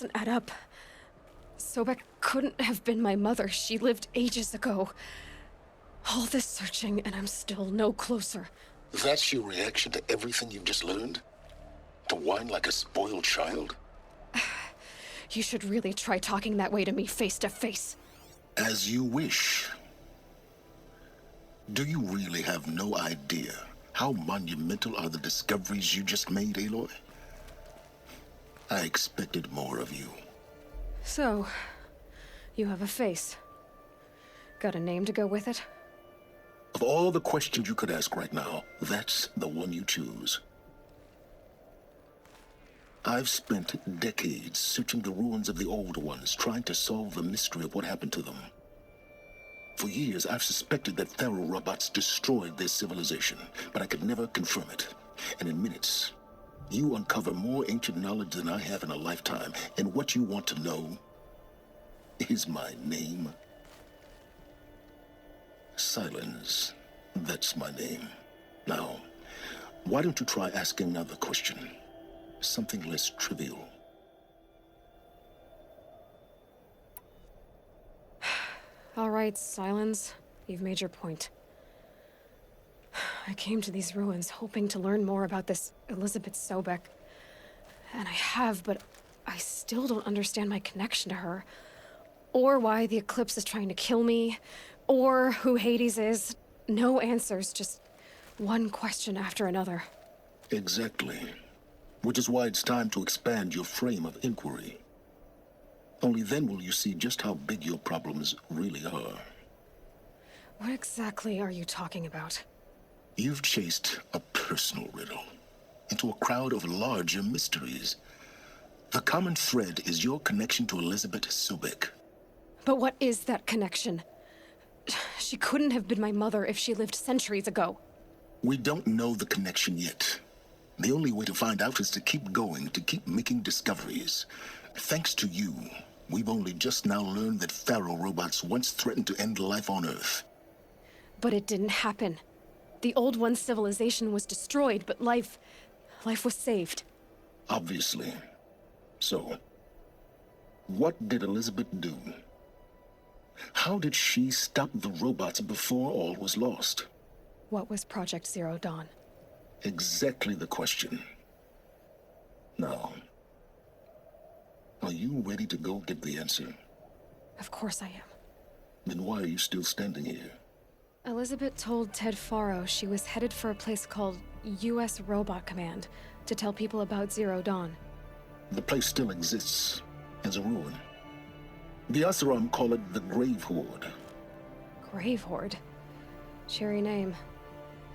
doesn't add up. Sobek couldn't have been my mother. She lived ages ago. All this searching, and I'm still no closer. That's your reaction to everything you've just learned? To whine like a spoiled child? You should really try talking that way to me face to face. As you wish. Do you really have no idea how monumental are the discoveries you just made, Aloy? I expected more of you. So, you have a face. Got a name to go with it? Of all the questions you could ask right now, that's the one you choose. I've spent decades searching the ruins of the old ones, trying to solve the mystery of what happened to them. For years, I've suspected that feral robots destroyed their civilization, but I could never confirm it. And in minutes, you uncover more ancient knowledge than I have in a lifetime, and what you want to know is my name. Sylens. That's my name. Now, why don't you try asking another question? Something less trivial. All right, Sylens. You've made your point. I came to these ruins hoping to learn more about this Elizabeth Sobek. And I have, but I still don't understand my connection to her. Or why the Eclipse is trying to kill me. Or who Hades is. No answers, just one question after another. Exactly. Which is why it's time to expand your frame of inquiry. Only then will you see just how big your problems really are. What exactly are you talking about? You've chased a personal riddle into a crowd of larger mysteries. The common thread is your connection to Elizabeth Sobek. But what is that connection? She couldn't have been my mother if she lived centuries ago. We don't know the connection yet. The only way to find out is to keep going, to keep making discoveries. Thanks to you, we've only just now learned that feral robots once threatened to end life on Earth. But it didn't happen. The Old One's civilization was destroyed, but life was saved. Obviously. So, what did Elizabeth do? How did she stop the robots before all was lost? What was Project Zero Dawn? Exactly the question. Now, are you ready to go get the answer? Of course I am. Then why are you still standing here? Elizabeth told Ted Faro she was headed for a place called U.S. Robot Command to tell people about Zero Dawn. The place still exists as a ruin. The Asaram call it the Grave-Hoard. Grave-Hoard? Cheery name.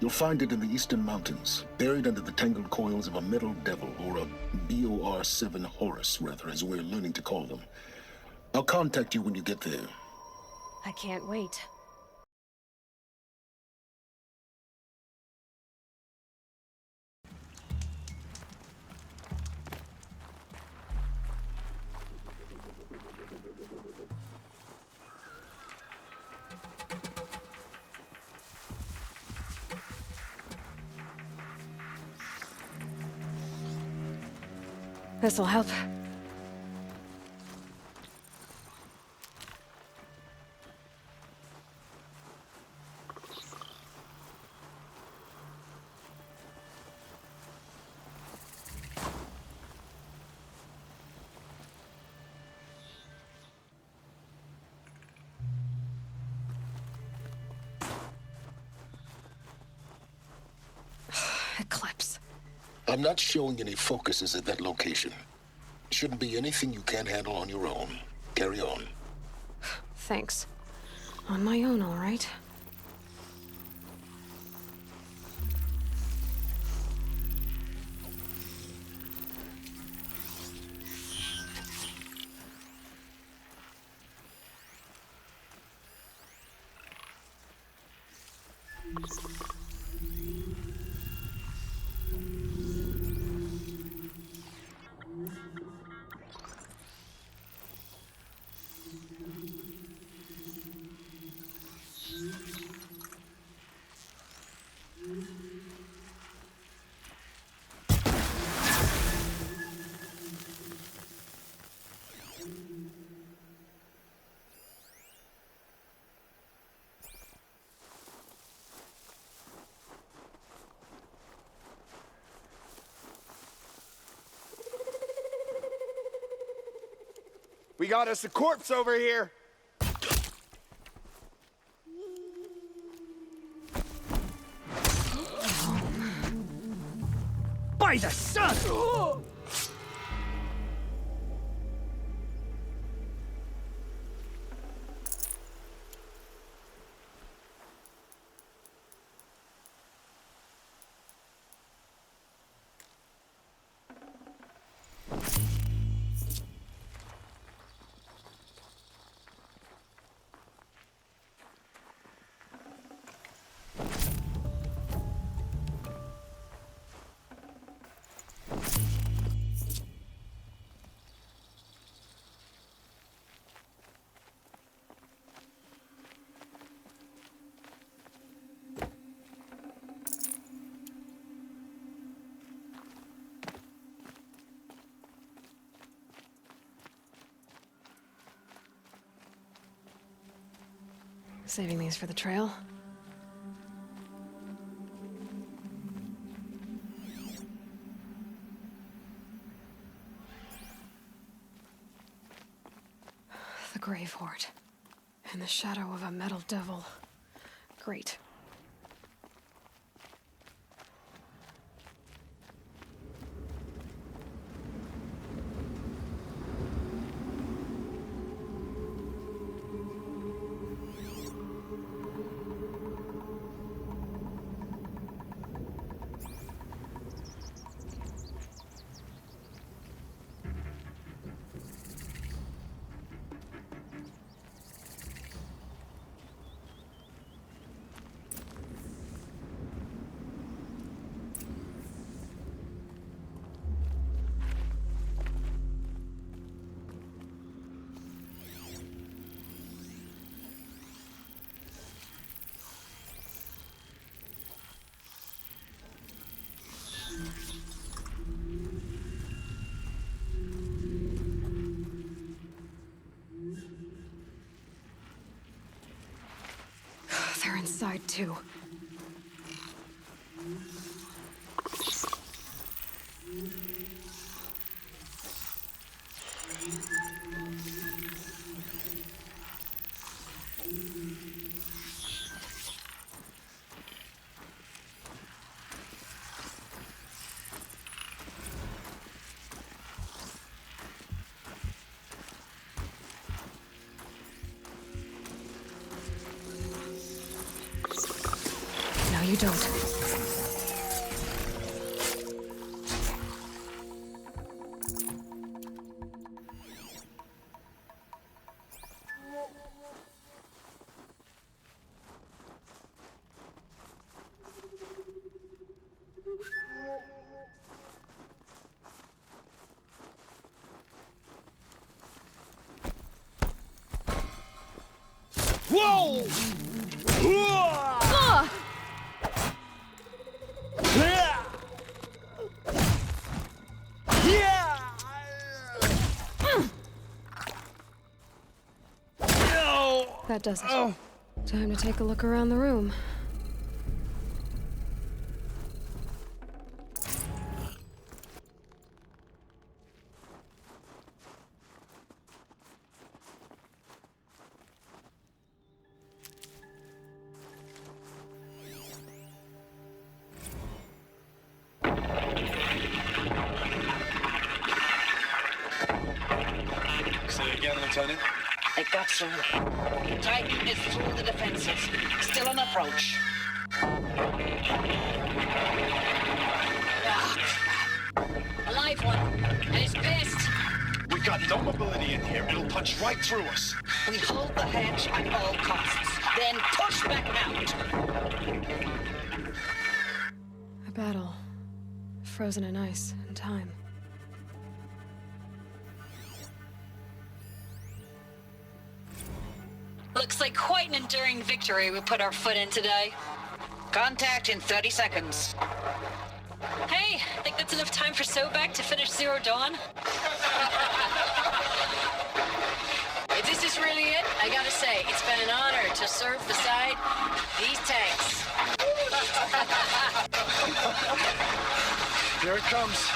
You'll find it in the eastern mountains, buried under the tangled coils of a metal devil, or a BOR-7 Horus, rather, as we're learning to call them. I'll contact you when you get there. I can't wait. This'll help. Eclipse. I'm not showing any focuses at that location. Shouldn't be anything you can't handle on your own. Carry on. Thanks. On my own, all right. We got us a corpse over here. By the sun! Saving these for the trail. The Grave-Hoard. In the shadow of a metal devil. Great. They're inside too. No, you don't. Whoa! That does it. Time to take a look around the room. Say it again, Lieutenant. It got through. Titan is through the defenses. Still on approach. A live one. And he's pissed. We got no mobility in here. It'll punch right through us. We hold the hedge at all costs. Then push back out. A battle. Frozen in ice and time. Looks like quite an enduring victory we put our foot in today. Contact in 30 seconds. Hey, think that's enough time for Sobek to finish Zero Dawn? If this is really it, I gotta say, it's been an honor to serve beside these tanks. Here it comes.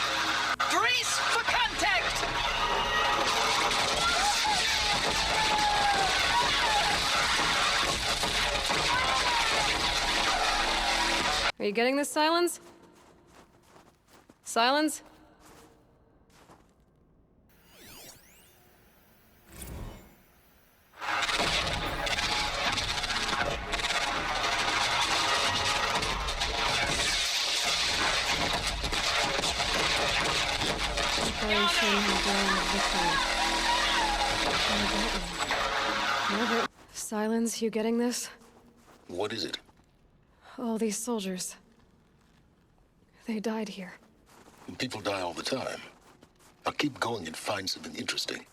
Brace for contact! Are you getting this, Sylens? Sylens? Sylens, you getting this? What is it? All these soldiers. They died here. People die all the time. Now keep going and find something interesting.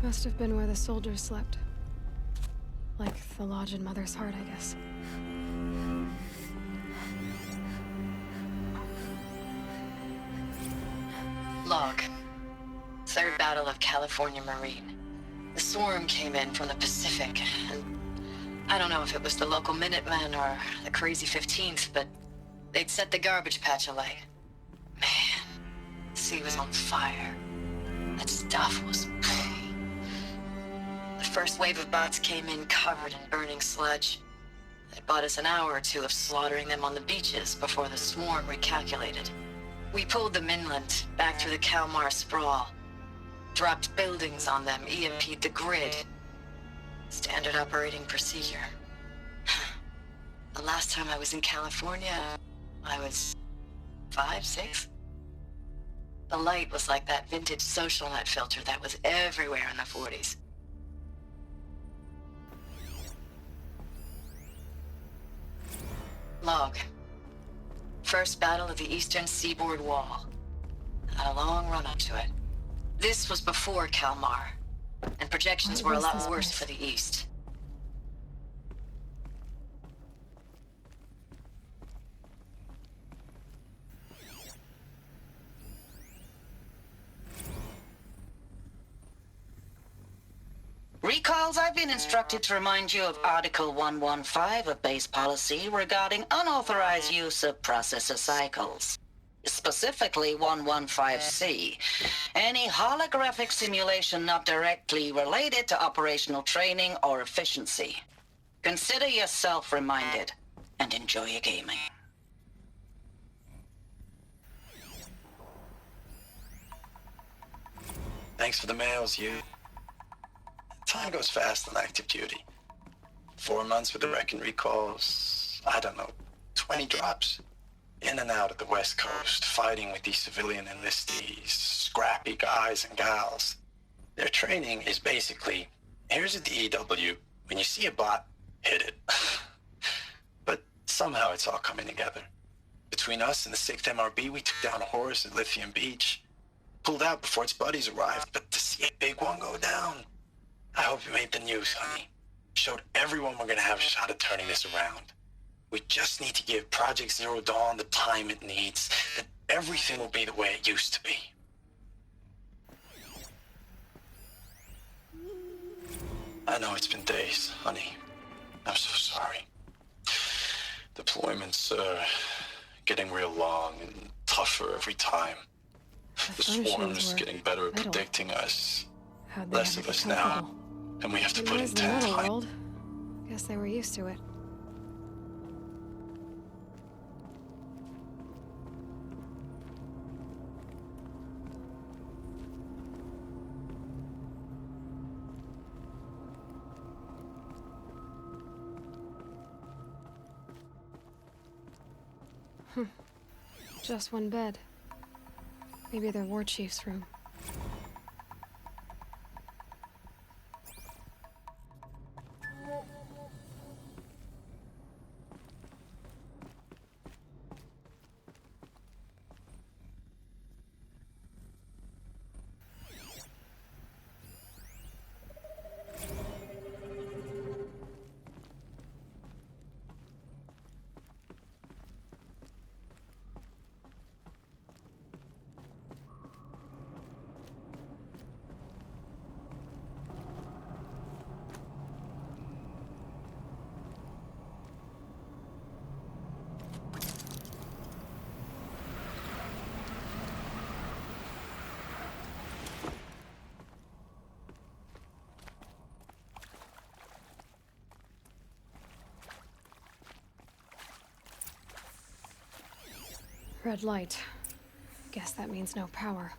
Must have been where the soldiers slept. Like the lodge in Mother's Heart, I guess. Log. Third Battle of California Marine. The swarm came in from the Pacific, and I don't know if it was the local Minutemen or the crazy 15th, but they'd set the garbage patch alight. Man, the sea was on fire. That stuff was... The first wave of bots came in covered in burning sludge. It bought us an hour or two of slaughtering them on the beaches before the swarm recalculated. We pulled them inland, back through the Kalmar sprawl. Dropped buildings on them, EMP'd the grid. Standard operating procedure. The last time I was in California, I was 5, 6? The light was like that vintage social net filter that was everywhere in the 40s. Log. First battle of the eastern seaboard wall. Had a long run up to it. This was before Kalmar, and projections were a lot worse for the east. Recalls, I've been instructed to remind you of Article 115 of base policy regarding unauthorized use of processor cycles. Specifically 115C. Any holographic simulation not directly related to operational training or efficiency. Consider yourself reminded, and enjoy your gaming. Thanks for the mails, you. Time goes fast on active duty. 4 months with the wreck and recalls, I don't know, 20 drops. In and out of the West Coast, fighting with these civilian enlistees, scrappy guys and gals. Their training is basically, here's a DEW, when you see a bot, hit it. But somehow it's all coming together. Between us and the 6th MRB, we took down a horse at Lithium Beach. Pulled out before its buddies arrived, but to see a big one go down, I hope you made the news, honey. Showed everyone we're gonna have a shot at turning this around. We just need to give Project Zero Dawn the time it needs, then everything will be the way it used to be. I know it's been days, honey. I'm so sorry. Deployments are getting real long and tougher every time. The swarm's getting better at predicting us. Less of us now, and we have to put in 10 times. Guess they were used to it. Just one bed. Maybe their war chief's room. Red light. Guess that means no power.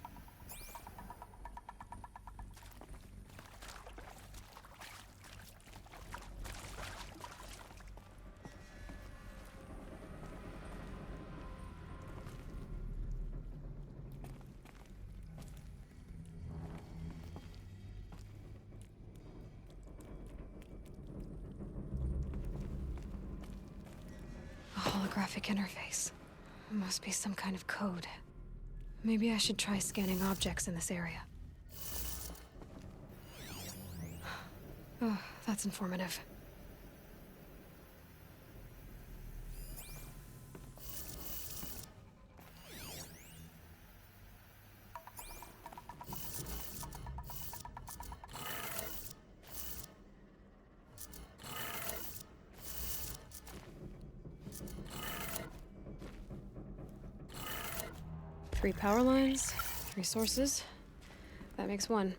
A holographic interface. Must be some kind of code. Maybe I should try scanning objects in this area. Oh, that's informative. Three power lines, 3 sources. That makes 1.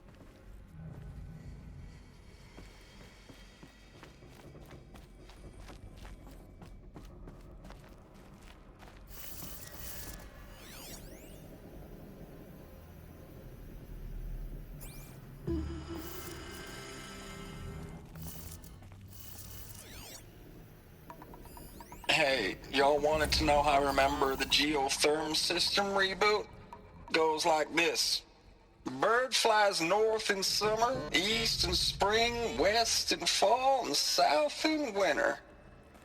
Hey, y'all wanted to know how I remember the geotherm system reboot? goes like this. Bird flies north in summer, east in spring, west in fall, and south in winter.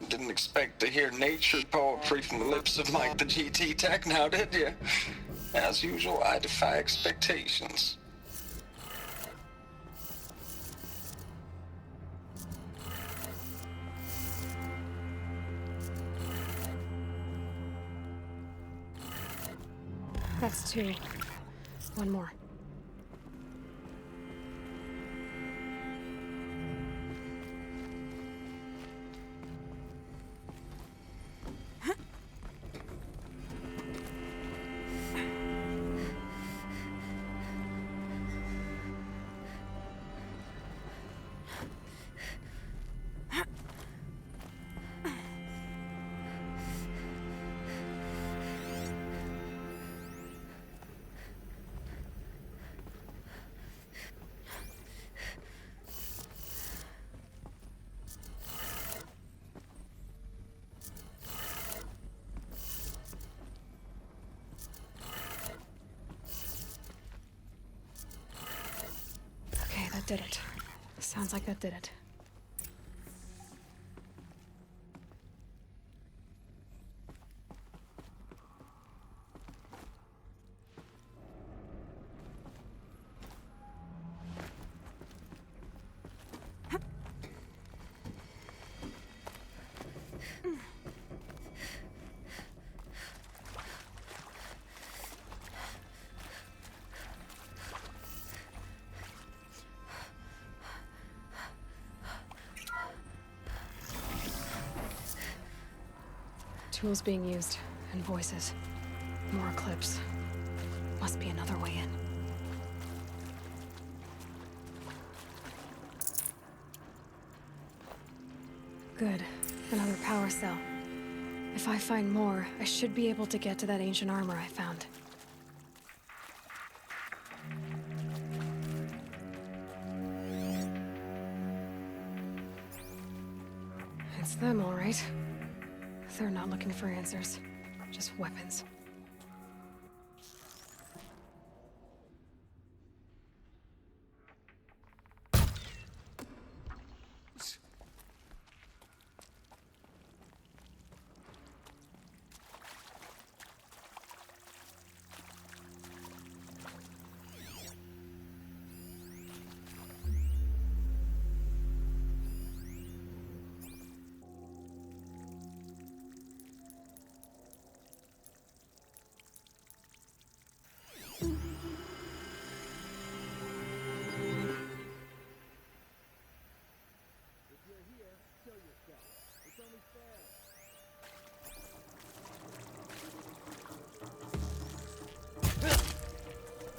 Didn't expect to hear nature poetry from the lips of Mike the GT Tech now, did you? As usual, I defy expectations. That's two. One more. Okay, that did it. Sounds like that did it. Tools being used, and voices. More Eclipse. Must be another way in. Good. Another power cell. If I find more, I should be able to get to that ancient armor I found. It's them, all right. They're not looking for answers, just weapons.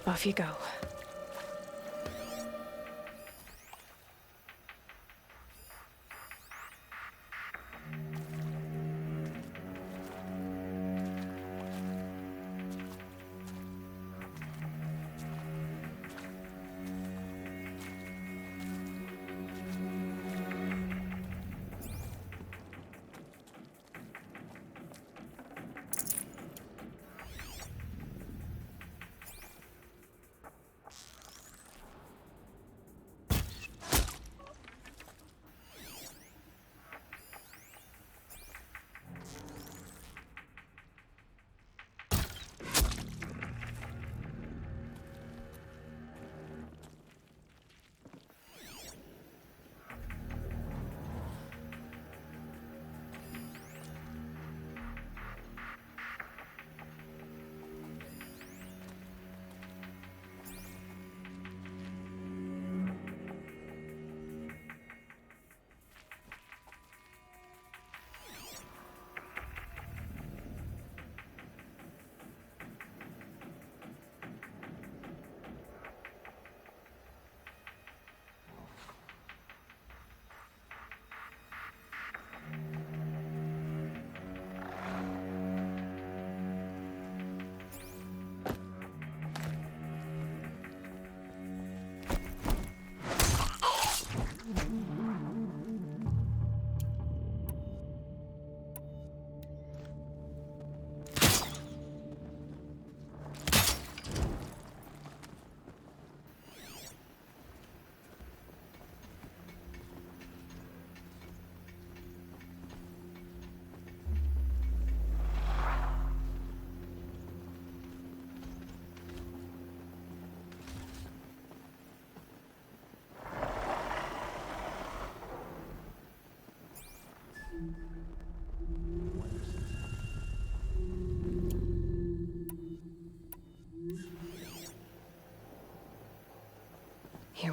Off you go.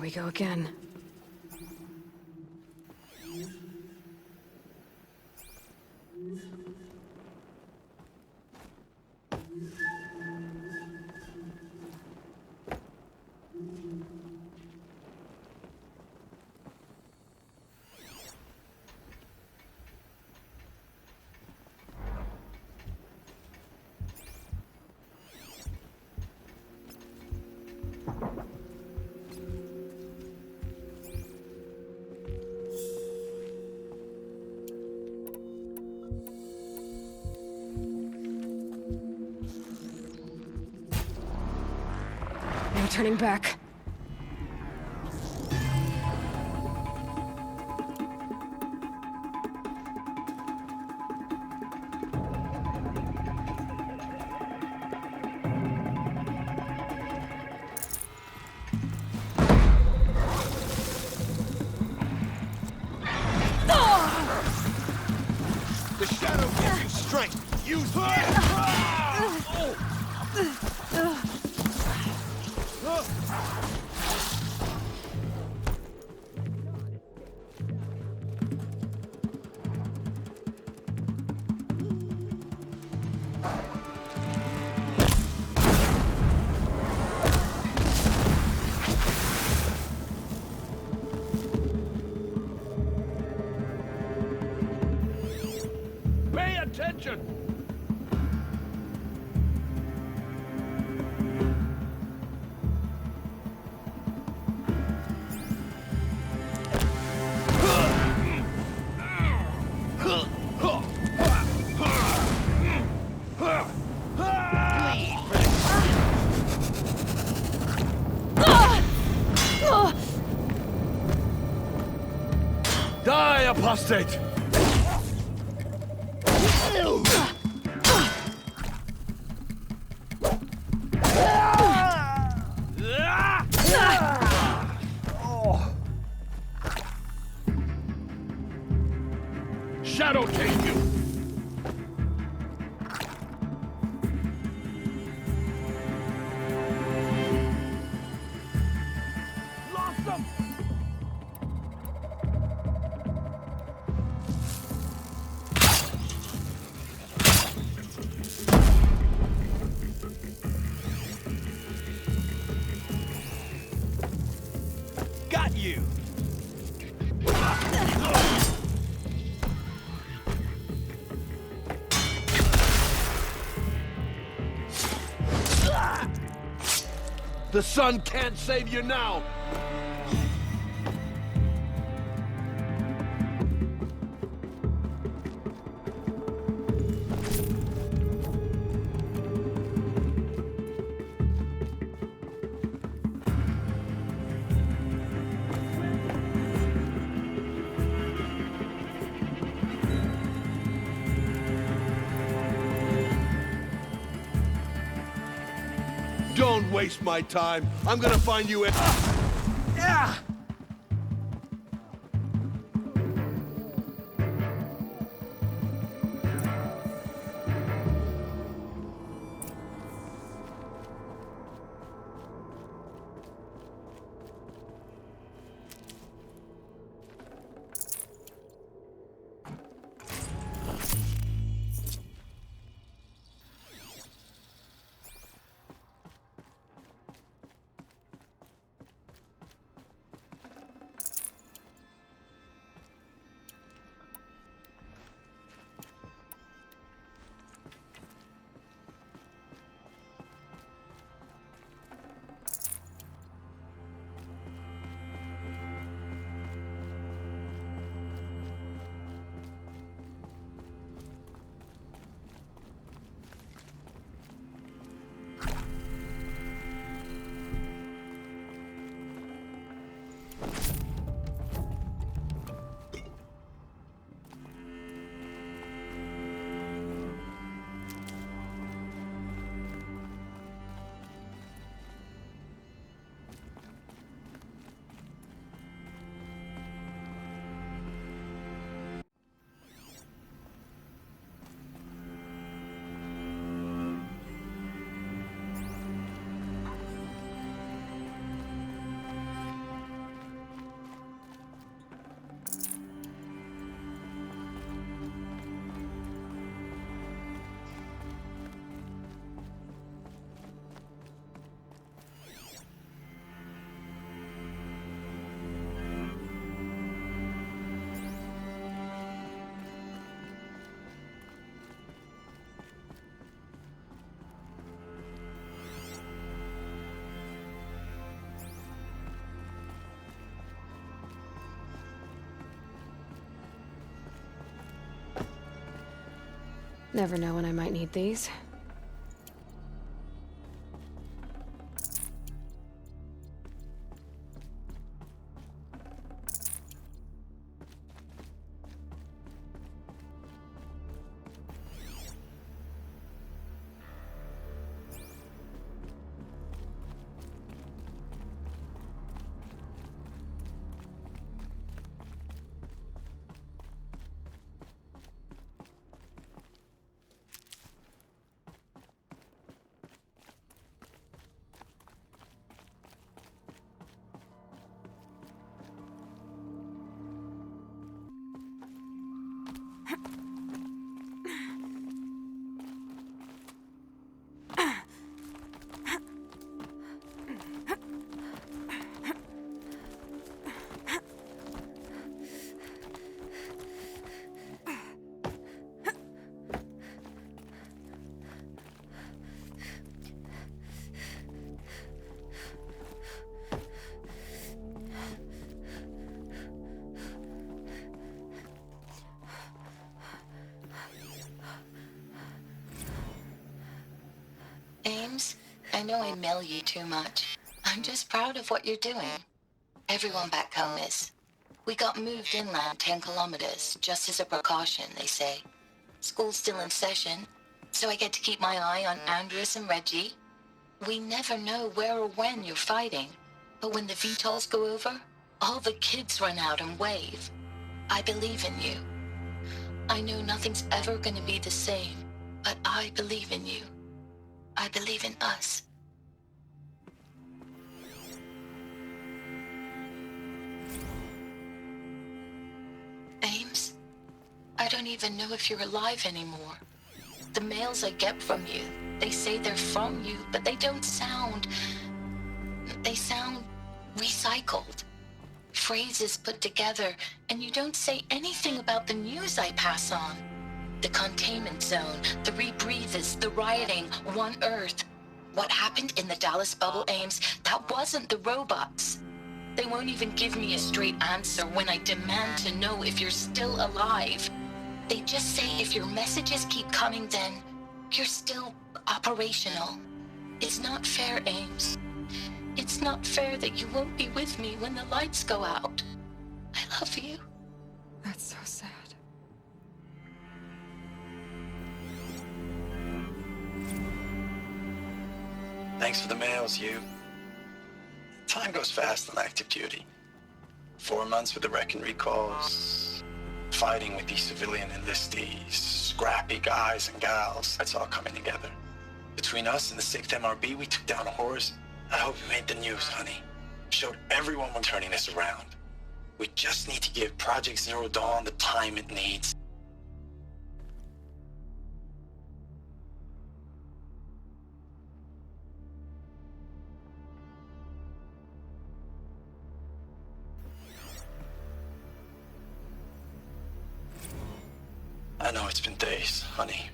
we go again. No turning back. The shadow gives you strength. Use it. Pay attention! Die, apostate! Shadow take you! Lost them! Got you! The sun can't save you now! Don't waste my time. I'm gonna find you at... Yeah! Never know when I might need these. Ames, I know I mail you too much. I'm just proud of what you're doing. Everyone back home is. We got moved inland 10 kilometers, just as a precaution, they say. School's still in session, so I get to keep my eye on Andres and Reggie. We never know where or when you're fighting, but when the VTOLs go over, all the kids run out and wave. I believe in you. I know nothing's ever gonna be the same, but I believe in you. I believe in us. Ames, I don't even know if you're alive anymore. The mails I get from you, they say they're from you, but they don't sound... They sound recycled. Phrases put together, and you don't say anything about the news I pass on. The containment zone, the rebreathers, the rioting, One Earth. What happened in the Dallas bubble, Ames, that wasn't the robots. They won't even give me a straight answer when I demand to know if you're still alive. They just say if your messages keep coming, then you're still operational. It's not fair, Ames. It's not fair that you won't be with me when the lights go out. I love you. That's so sad. Thanks for the mails, you. Time goes fast on active duty. 4 months with the wreck and recalls, fighting with these civilian enlistees, scrappy guys and gals. It's all coming together. Between us and the 6th MRB, we took down a horse. I hope you made the news, honey. Showed everyone we're turning this around. We just need to give Project Zero Dawn the time it needs. I know it's been days, honey.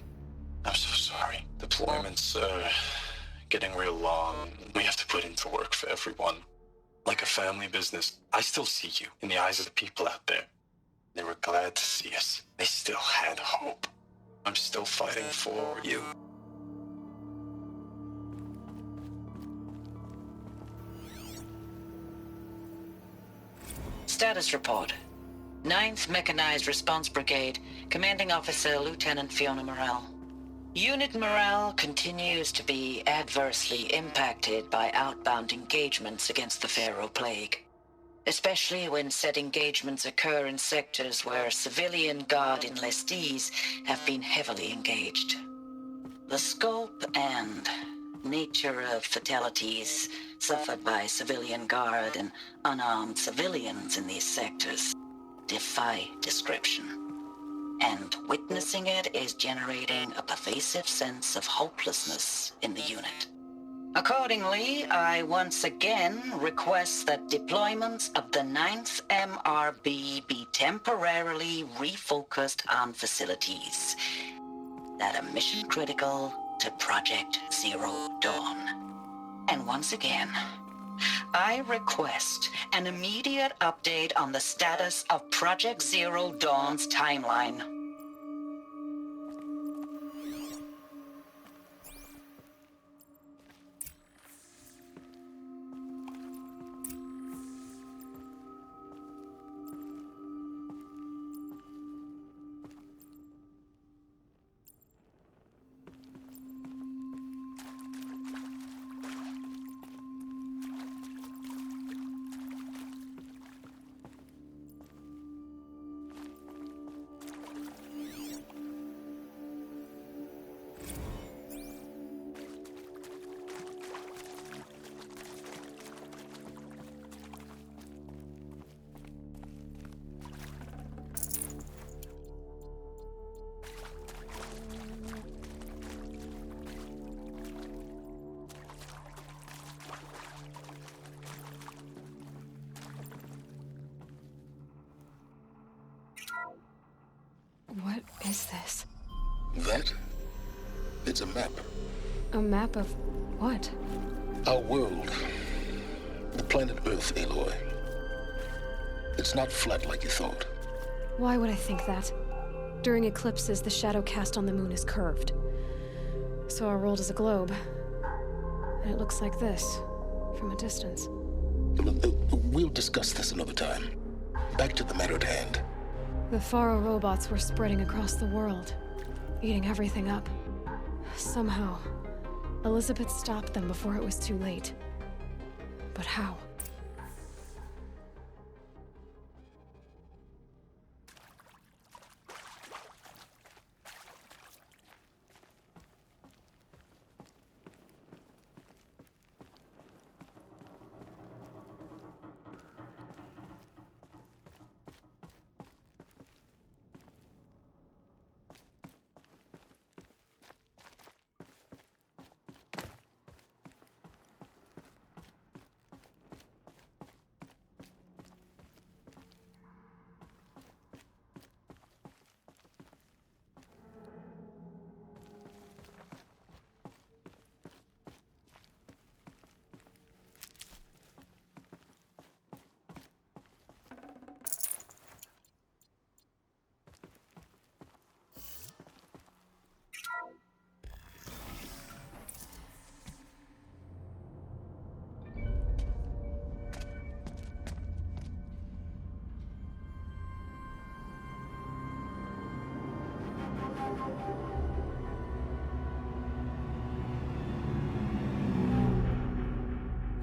I'm so sorry. Deployments are getting real long. We have to put into work for everyone. Like a family business. I still see you in the eyes of the people out there. They were glad to see us. They still had hope. I'm still fighting for you. Status report. 9th Mechanized Response Brigade, Commanding Officer Lieutenant Fiona Morrell. Unit morale continues to be adversely impacted by outbound engagements against the Pharaoh Plague, especially when said engagements occur in sectors where civilian guard enlistees have been heavily engaged. The scope and nature of fatalities suffered by civilian guard and unarmed civilians in these sectors defy description, and witnessing it is generating a pervasive sense of hopelessness in the unit. Accordingly, I once again request that deployments of the 9th MRB be temporarily refocused on facilities that are mission critical to Project Zero Dawn. And once again, I request an immediate update on the status of Project Zero Dawn's timeline. is this? That? It's a map. A map of what? Our world. The planet Earth, Aloy. It's not flat like you thought. Why would I think that? During eclipses, the shadow cast on the moon is curved. So our world is a globe. And it looks like this, from a distance. We'll discuss this another time. Back to the matter at hand. The Faro robots were spreading across the world, eating everything up. Somehow, Elizabeth stopped them before it was too late. But how?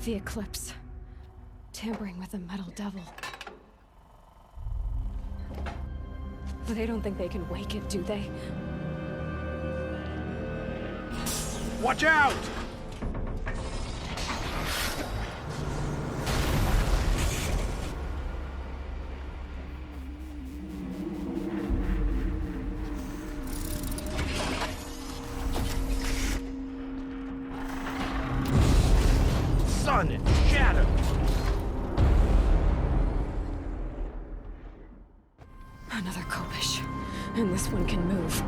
The Eclipse. Tampering with the metal devil. They don't think they can wake it, do they? Watch out! Sun and shadow. Another Kopish. And this one can move.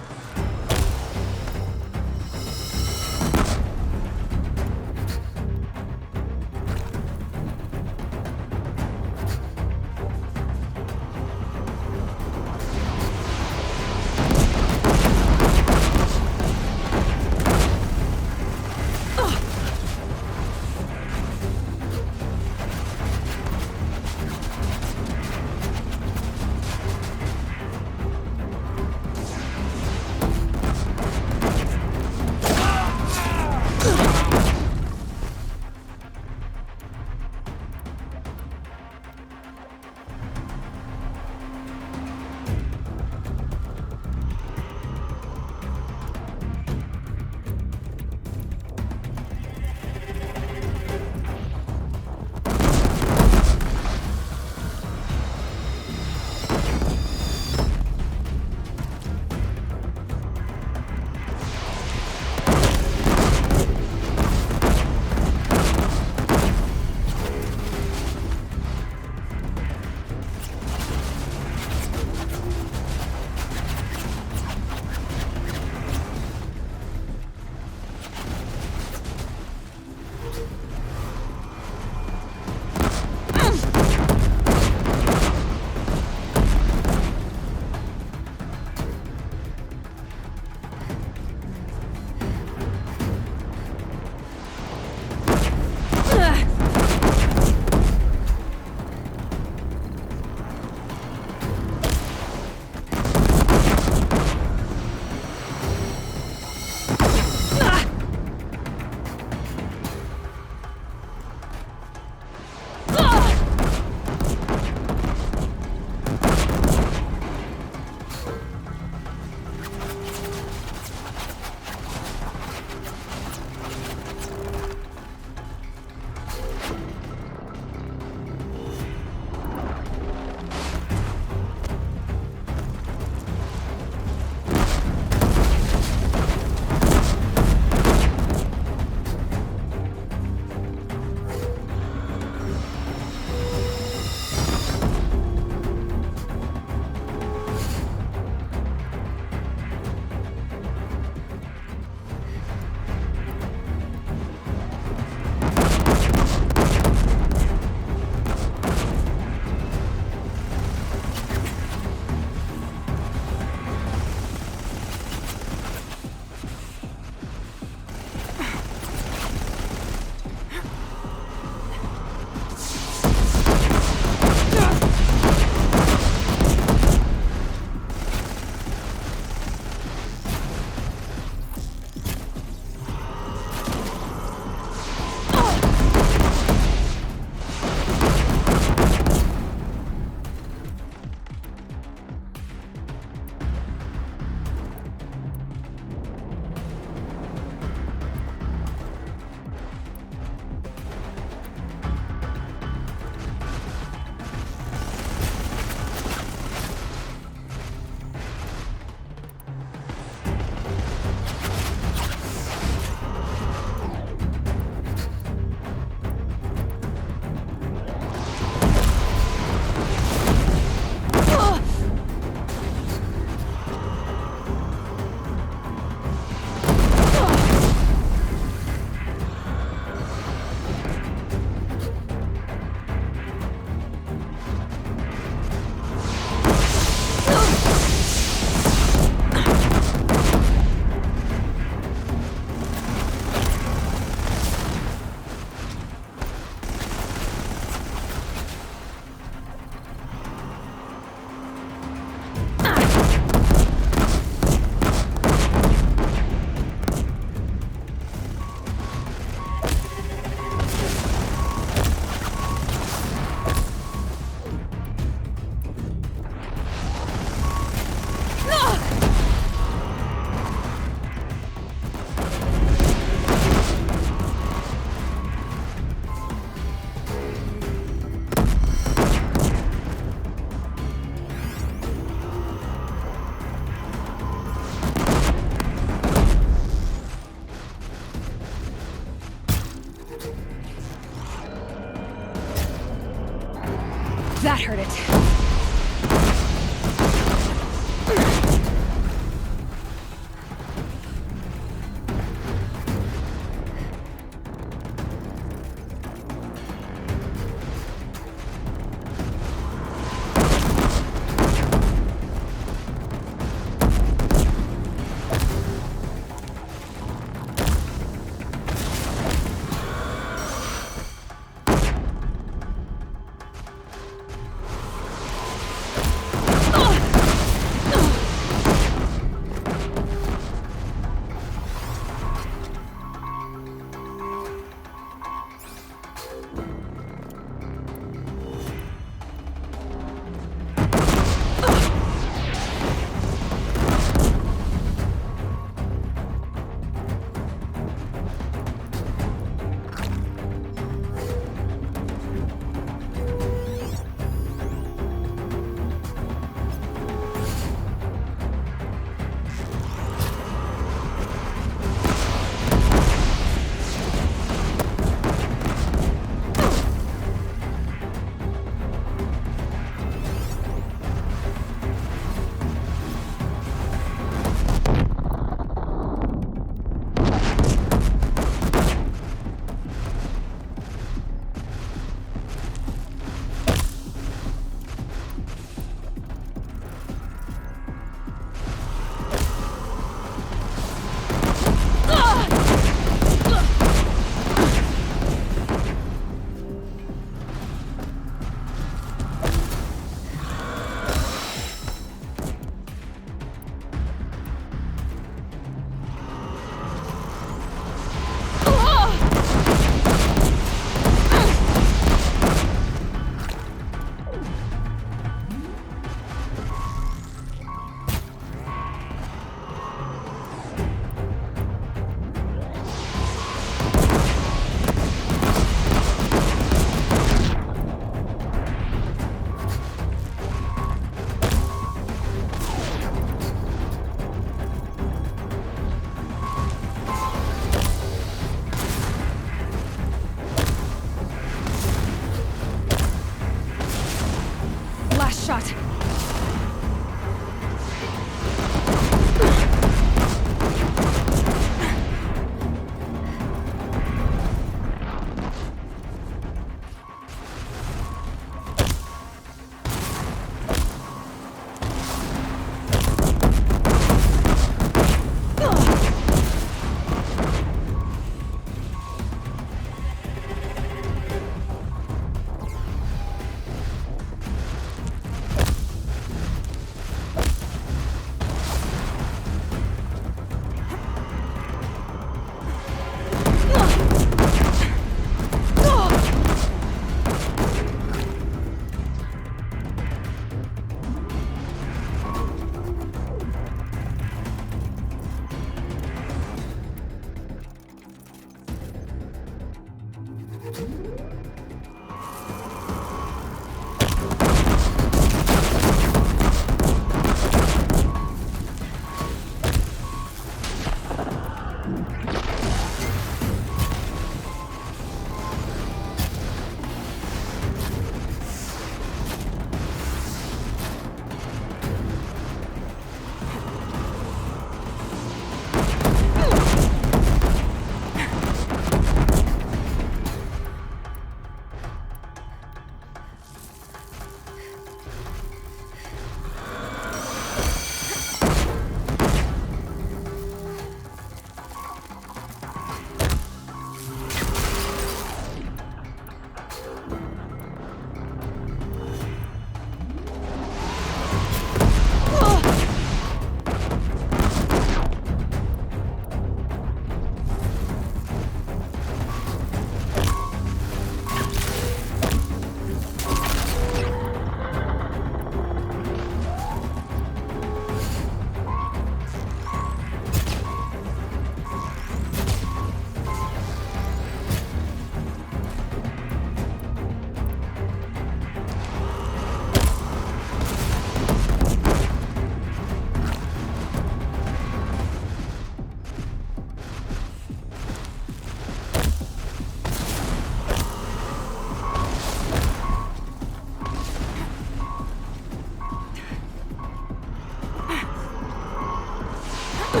So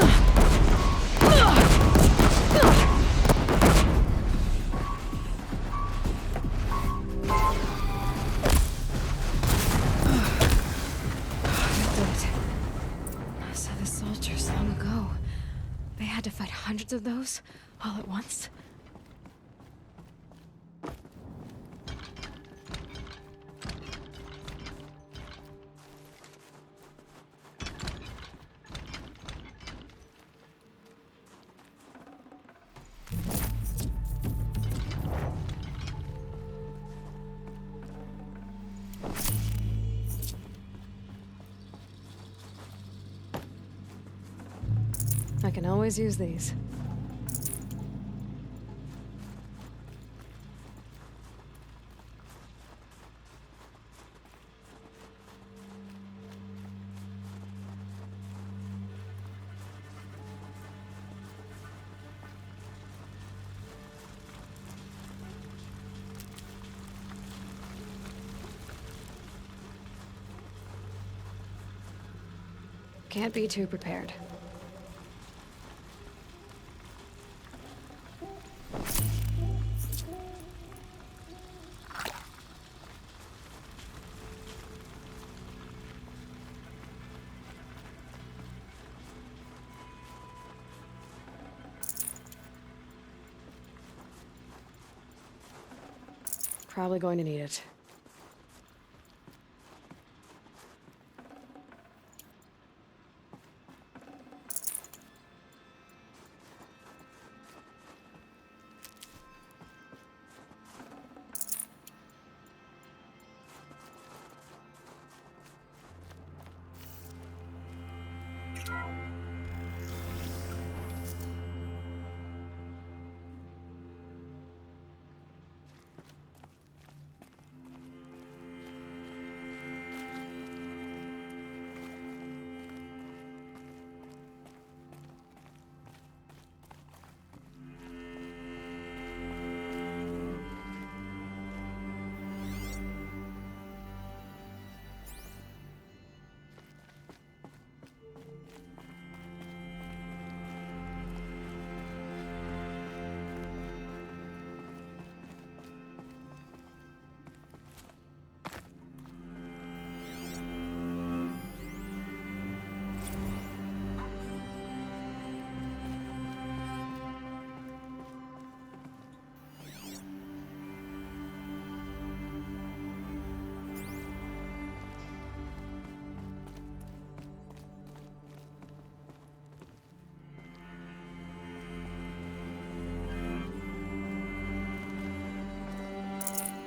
the soldiers long ago, they had to fight hundreds of those all at once? I can always use these. Can't be too prepared. Probably going to need it.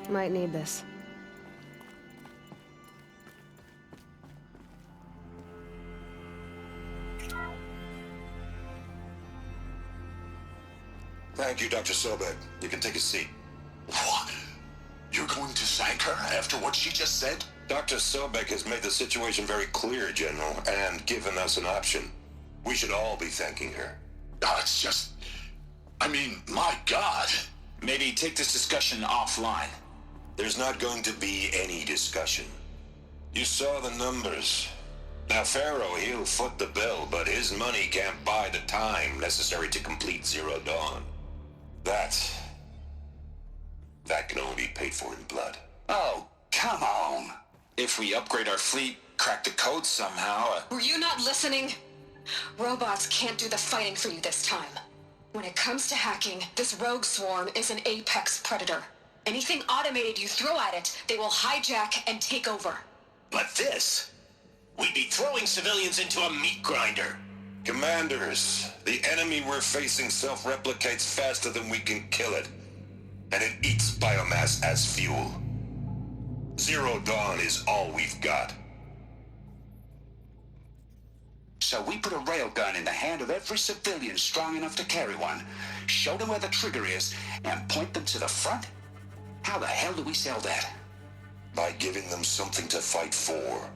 Might need this. Thank you, Dr. Sobek. You can take a seat. What? You're going to thank her after what she just said? Dr. Sobek has made the situation very clear, General, and given us an option. We should all be thanking her. Oh, it's just... I mean, my God. Maybe take this discussion offline. There's not going to be any discussion. You saw the numbers. Now, Pharaoh, he'll foot the bill, but his money can't buy the time necessary to complete Zero Dawn. That can only be paid for in blood. Oh, come on. If we upgrade our fleet, crack the code somehow... Were you not listening? Robots can't do the fighting for you this time. When it comes to hacking, this rogue swarm is an apex predator. Anything automated you throw at it, they will hijack and take over. But this... We'd be throwing civilians into a meat grinder. Commanders, the enemy we're facing self-replicates faster than we can kill it. And it eats biomass as fuel. Zero Dawn is all we've got. So we put a railgun in the hand of every civilian strong enough to carry one, show them where the trigger is, and point them to the front? How the hell do we sell that? By giving them something to fight for.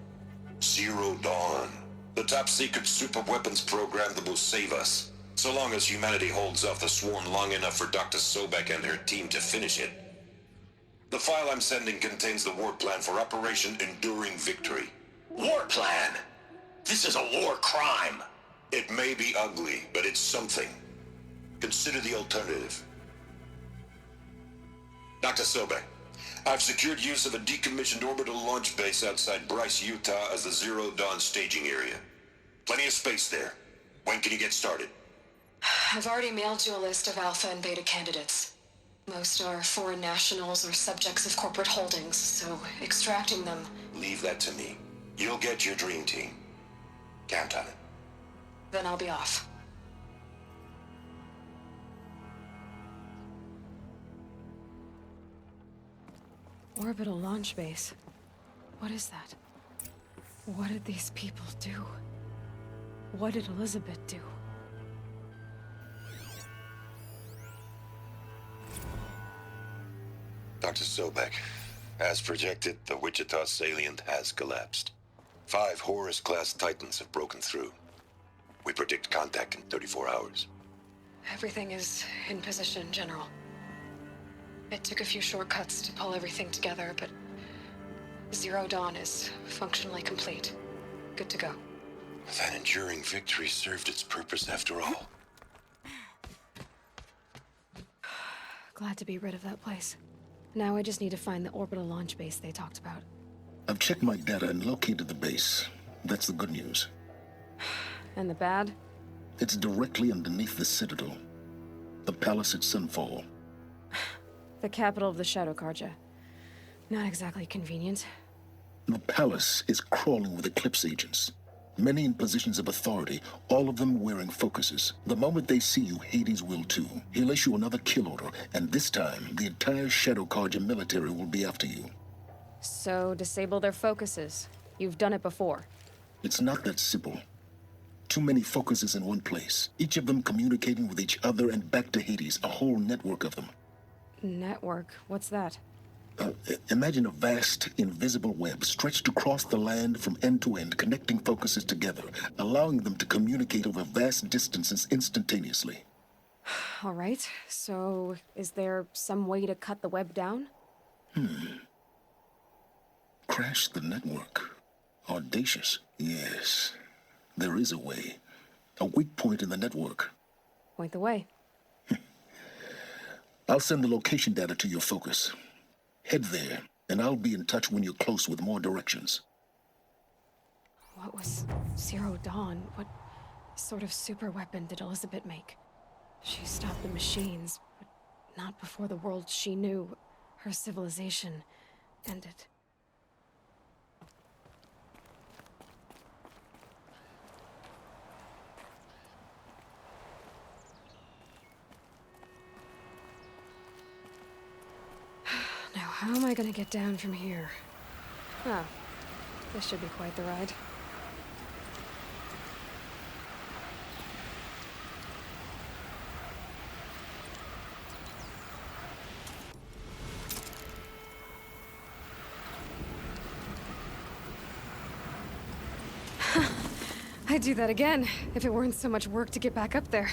Zero Dawn. The top-secret super-weapons program that will save us. So long as humanity holds off the swarm long enough for Dr. Sobek and her team to finish it. The file I'm sending contains the war plan for Operation Enduring Victory. War plan? This is a war crime. It may may be ugly, but it's something. Consider the alternative. Dr. Sobek, I've secured use of a decommissioned orbital launch base outside Bryce, Utah as the Zero Dawn staging area. Plenty of space there. When can you get started? I've already mailed you a list of Alpha and Beta candidates. Most are foreign nationals or subjects of corporate holdings, so extracting them... Leave that to me. You'll get your dream team. Count on it. Then I'll be off. Orbital launch base. What is that? What did these people do? What did Elizabeth do? Dr. Sobek, as projected, the Wichita salient has collapsed. 5 Horus-class Titans have broken through. We predict contact in 34 hours. Everything is in position, General. It took a few shortcuts to pull everything together, but Zero Dawn is functionally complete. Good to go. That enduring victory served its purpose after all. Glad to be rid of that place. Now I just need to find the orbital launch base they talked about. I've checked my data and located the base. That's the good news. And the bad? It's directly underneath the Citadel. The palace at Sunfall. The capital of the Shadow Carja. Not exactly convenient. The palace is crawling with Eclipse agents. Many in positions of authority, all of them wearing focuses. The moment they see you, Hades will too. He'll issue another kill order, and this time, the entire Shadow Carja military will be after you. So, disable their focuses. You've done it before. It's not that simple. Too many focuses in one place, each of them communicating with each other and back to Hades, a whole network of them. Network? What's that? Imagine a vast, invisible web stretched across the land from end to end, connecting focuses together, allowing them to communicate over vast distances instantaneously. All right, so is there some way to cut the web down? Crash the network. Audacious. Yes, there is a way. A weak point in the network. Point the way. I'll send the location data to your focus. Head there, and I'll be in touch when you're close with more directions. What was Zero Dawn? What sort of super weapon did Elizabeth make? She stopped the machines, but not before the world she knew, her civilization, ended. Now, how am I gonna get down from here? Oh, this should be quite the ride. I'd do that again, if it weren't so much work to get back up there.